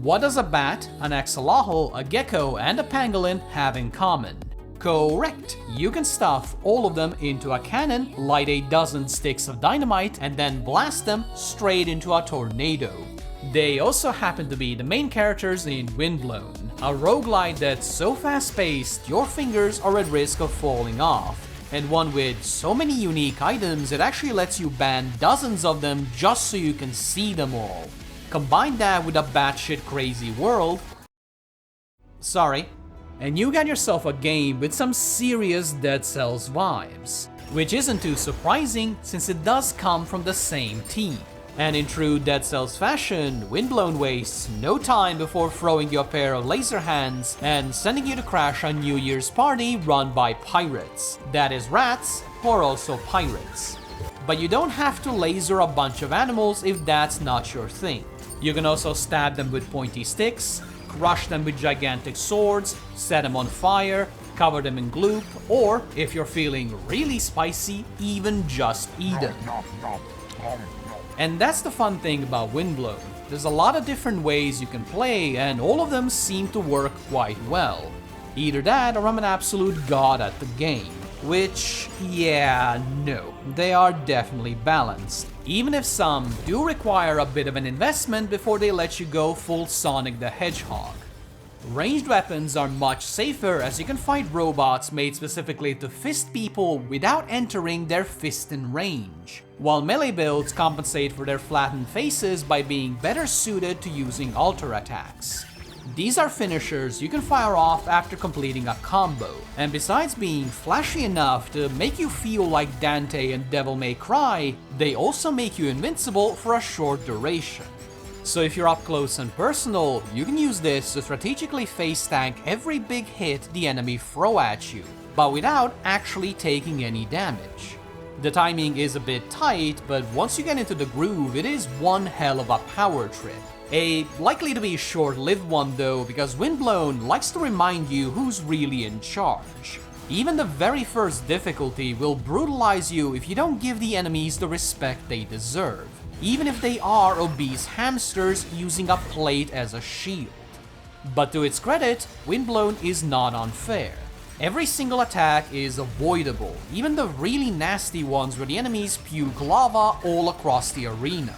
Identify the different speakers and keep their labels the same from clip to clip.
Speaker 1: What does a bat, an axolotl, a gecko, and a pangolin have in common? Correct! You can stuff all of them into a cannon, light a dozen sticks of dynamite, and then blast them straight into a tornado. They also happen to be the main characters in Windblown, a roguelite that's so fast-paced your fingers are at risk of falling off, and one with so many unique items it actually lets you ban dozens of them just so you can see them all. Combine that with a batshit crazy world, and you got yourself a game with some serious Dead Cells vibes, which isn't too surprising since it does come from the same team. And in true Dead Cells fashion, Windblown wastes no time before throwing you a pair of laser hands and sending you to crash a New Year's party run by pirates. That is rats, who are also pirates. But you don't have to laser a bunch of animals if that's not your thing. You can also stab them with pointy sticks, crush them with gigantic swords, set them on fire, cover them in gloop, or, if you're feeling really spicy, even just eat them. And that's the fun thing about Windblown. There's a lot of different ways you can play, and all of them seem to work quite well. Either that, or I'm an absolute god at the game. Which, yeah, no, they are definitely balanced. Even if some do require a bit of an investment before they let you go full Sonic the Hedgehog. Ranged weapons are much safer as you can fight robots made specifically to fist people without entering their fist in range, while melee builds compensate for their flattened faces by being better suited to using alter attacks. These are finishers you can fire off after completing a combo, and besides being flashy enough to make you feel like Dante and Devil May Cry, they also make you invincible for a short duration. So if you're up close and personal, you can use this to strategically face tank every big hit the enemy throw at you, but without actually taking any damage. The timing is a bit tight, but once you get into the groove, it is one hell of a power trip. A likely to be short-lived one though, because Windblown likes to remind you who's really in charge. Even the very first difficulty will brutalize you if you don't give the enemies the respect they deserve, even if they are obese hamsters using a plate as a shield. But to its credit, Windblown is not unfair. Every single attack is avoidable, even the really nasty ones where the enemies puke lava all across the arena.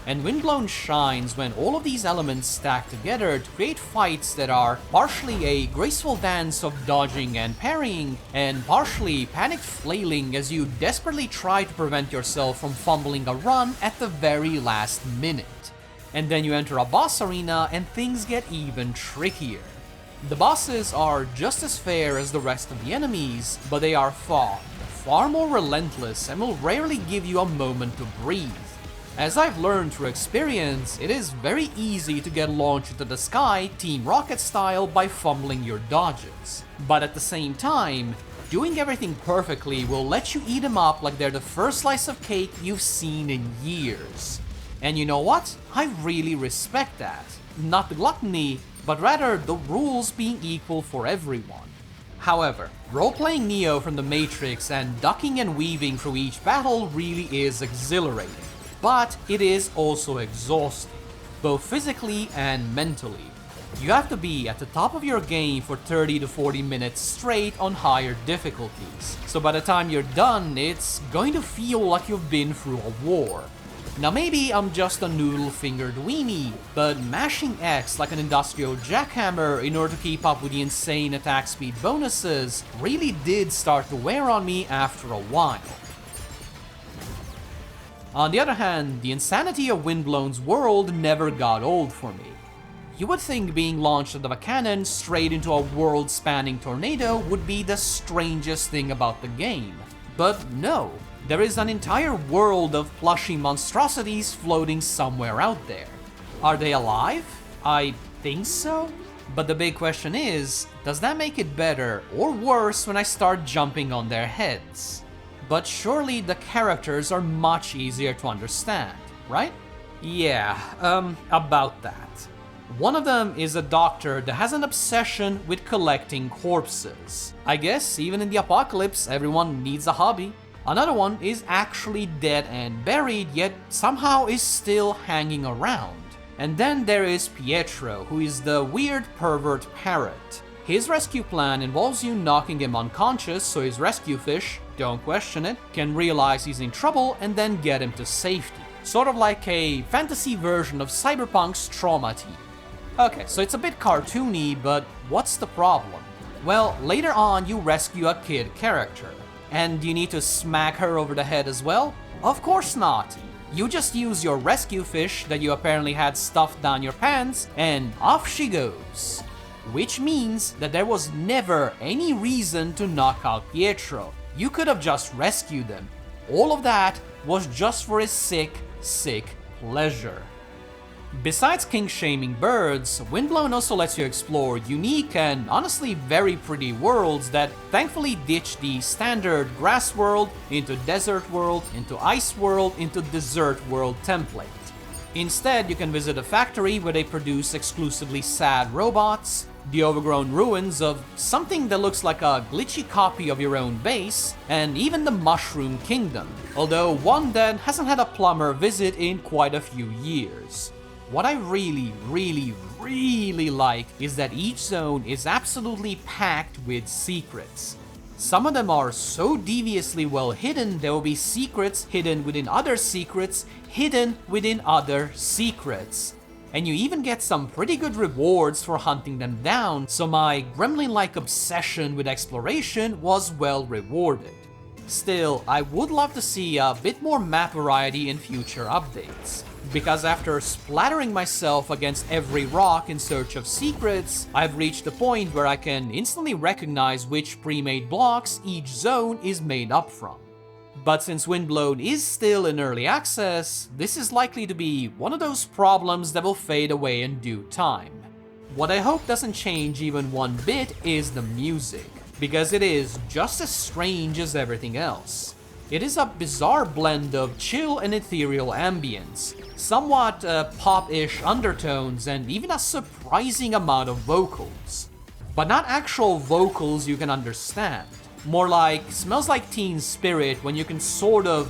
Speaker 1: And Windblown shines when all of these elements stack together to create fights that are partially a graceful dance of dodging and parrying, and partially panicked flailing as you desperately try to prevent yourself from fumbling a run at the very last minute. And then you enter a boss arena and things get even trickier. The bosses are just as fair as the rest of the enemies, but they are far more relentless and will rarely give you a moment to breathe. As I've learned through experience, it is very easy to get launched into the sky Team Rocket style by fumbling your dodges. But at the same time, doing everything perfectly will let you eat them up like they're the first slice of cake you've seen in years. And you know what? I really respect that. Not the gluttony, but rather the rules being equal for everyone. However, role-playing Neo from the Matrix and ducking and weaving through each battle really is exhilarating. But it is also exhausting, both physically and mentally. You have to be at the top of your game for 30 to 40 minutes straight on higher difficulties, so by the time you're done, it's going to feel like you've been through a war. Now maybe I'm just a noodle-fingered weenie, but mashing X like an industrial jackhammer in order to keep up with the insane attack speed bonuses really did start to wear on me after a while. On the other hand, the insanity of Windblown's world never got old for me. You would think being launched out of a cannon straight into a world-spanning tornado would be the strangest thing about the game. But no, there is an entire world of plushy monstrosities floating somewhere out there. Are they alive? I think so. But the big question is, does that make it better or worse when I start jumping on their heads? But surely the characters are much easier to understand, right? Yeah, about that. One of them is a doctor that has an obsession with collecting corpses. I guess even in the apocalypse, everyone needs a hobby. Another one is actually dead and buried, yet somehow is still hanging around. And then there is Pietro, who is the weird pervert parrot. His rescue plan involves you knocking him unconscious so his rescue fish, don't question it, can realize he's in trouble and then get him to safety. Sort of like a fantasy version of Cyberpunk's Trauma Team. Okay, so it's a bit cartoony, but what's the problem? Well, later on you rescue a kid character. And you need to smack her over the head as well? Of course not. You just use your rescue fish that you apparently had stuffed down your pants, and off she goes. Which means that there was never any reason to knock out Pietro. You could have just rescued him. All of that was just for his sick pleasure. Besides kink-shaming birds, Windblown also lets you explore unique and honestly very pretty worlds that thankfully ditch the standard grass world into desert world, into ice world, into desert world template. Instead, you can visit a factory where they produce exclusively sad robots, the overgrown ruins of something that looks like a glitchy copy of your own base, and even the Mushroom Kingdom, although one that hasn't had a plumber visit in quite a few years. What I really like is that each zone is absolutely packed with secrets. Some of them are so deviously well hidden, there will be secrets hidden within other secrets, hidden within other secrets. And you even get some pretty good rewards for hunting them down, so my gremlin-like obsession with exploration was well rewarded. Still, I would love to see a bit more map variety in future updates. Because after splattering myself against every rock in search of secrets, I've reached the point where I can instantly recognize which pre-made blocks each zone is made up from. But since Windblown is still in early access, this is likely to be one of those problems that will fade away in due time. What I hope doesn't change even one bit is the music, because it is just as strange as everything else. It is a bizarre blend of chill and ethereal ambience, somewhat pop-ish undertones, and even a surprising amount of vocals. But not actual vocals you can understand. More like Smells Like Teen Spirit, when you can sort of,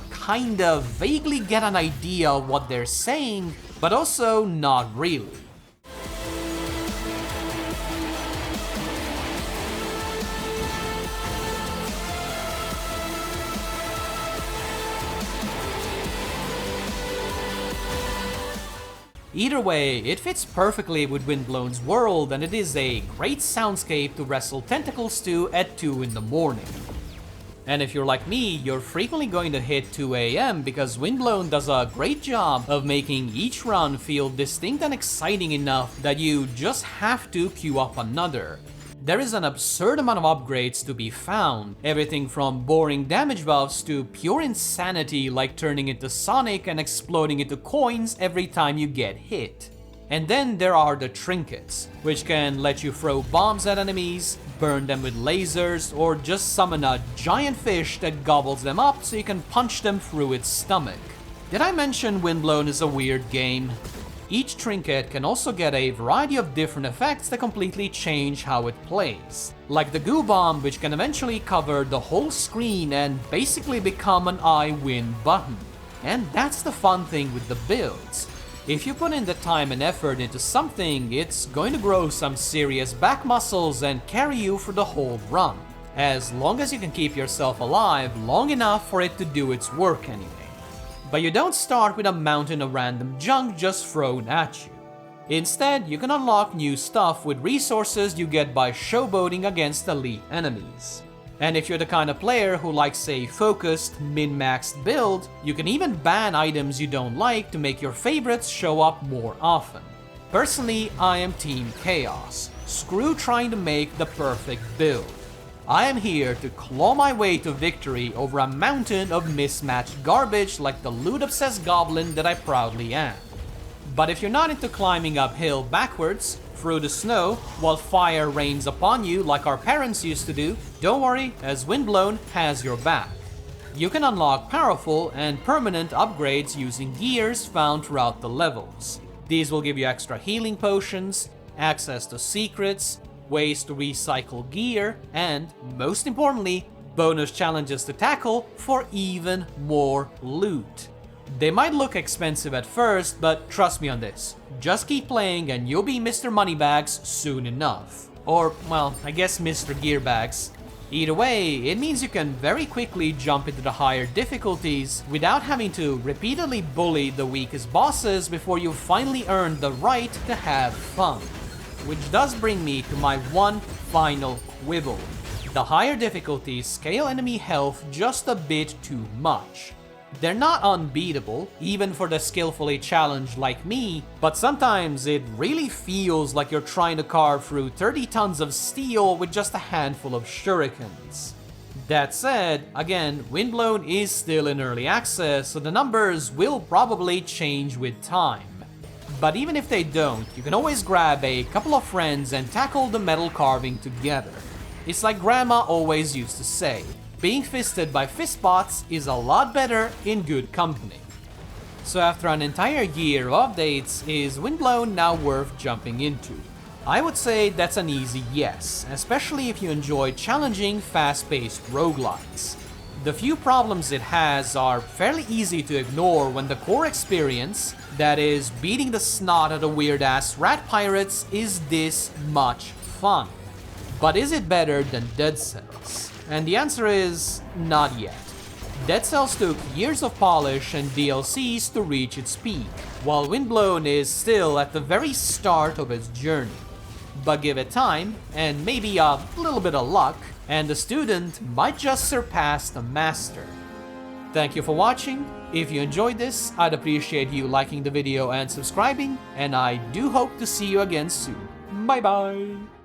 Speaker 1: vaguely get an idea of what they're saying, but also not really. Either way, it fits perfectly with Windblown's world, and it is a great soundscape to wrestle tentacles to at 2 in the morning. And if you're like me, you're frequently going to hit 2 AM because Windblown does a great job of making each run feel distinct and exciting enough that you just have to queue up another. There is an absurd amount of upgrades to be found, everything from boring damage buffs to pure insanity like turning into Sonic and exploding into coins every time you get hit. And then there are the trinkets, which can let you throw bombs at enemies, burn them with lasers, or just summon a giant fish that gobbles them up so you can punch them through its stomach. Did I mention Windblown is a weird game? Each trinket can also get a variety of different effects that completely change how it plays. Like the goo bomb, which can eventually cover the whole screen and basically become an I win button. And that's the fun thing with the builds. If you put in the time and effort into something, it's going to grow some serious back muscles and carry you for the whole run. As long as you can keep yourself alive long enough for it to do its work anyway. But you don't start with a mountain of random junk just thrown at you. Instead, you can unlock new stuff with resources you get by showboating against elite enemies. And if you're the kind of player who likes a focused, min-maxed build, you can even ban items you don't like to make your favorites show up more often. Personally, I am Team Chaos. Screw trying to make the perfect build. I am here to claw my way to victory over a mountain of mismatched garbage like the loot-obsessed goblin that I proudly am. But if you're not into climbing uphill backwards, through the snow, while fire rains upon you like our parents used to do, don't worry, as Windblown has your back. You can unlock powerful and permanent upgrades using gears found throughout the levels. These will give you extra healing potions, access to secrets, ways to recycle gear, and, most importantly, bonus challenges to tackle for even more loot. They might look expensive at first, but trust me on this. Just keep playing and you'll be Mr. Moneybags soon enough. Or, well, I guess Mr. Gearbags. Either way, it means you can very quickly jump into the higher difficulties without having to repeatedly bully the weakest bosses before you finally earn the right to have fun. Which does bring me to my one final quibble. The higher difficulties scale enemy health just a bit too much. They're not unbeatable, even for the skillfully challenged like me, but sometimes it really feels like you're trying to carve through 30 tons of steel with just a handful of shurikens. That said, again, Windblown is still in early access, so the numbers will probably change with time. But even if they don't, you can always grab a couple of friends and tackle the metal carving together. It's like Grandma always used to say, being fisted by fistbots is a lot better in good company. So after an entire year of updates, is Windblown now worth jumping into? I would say that's an easy yes, especially if you enjoy challenging, fast-paced roguelites. The few problems it has are fairly easy to ignore when the core experience, that is, beating the snot out of weird-ass rat pirates, is this much fun. But is it better than Dead Cells? And the answer is not yet. Dead Cells took years of polish and DLCs to reach its peak, while Windblown is still at the very start of its journey. But give it time, and maybe a little bit of luck, and the student might just surpass the master. Thank you for watching. If you enjoyed this, I'd appreciate you liking the video and subscribing, and I do hope to see you again soon. Bye bye!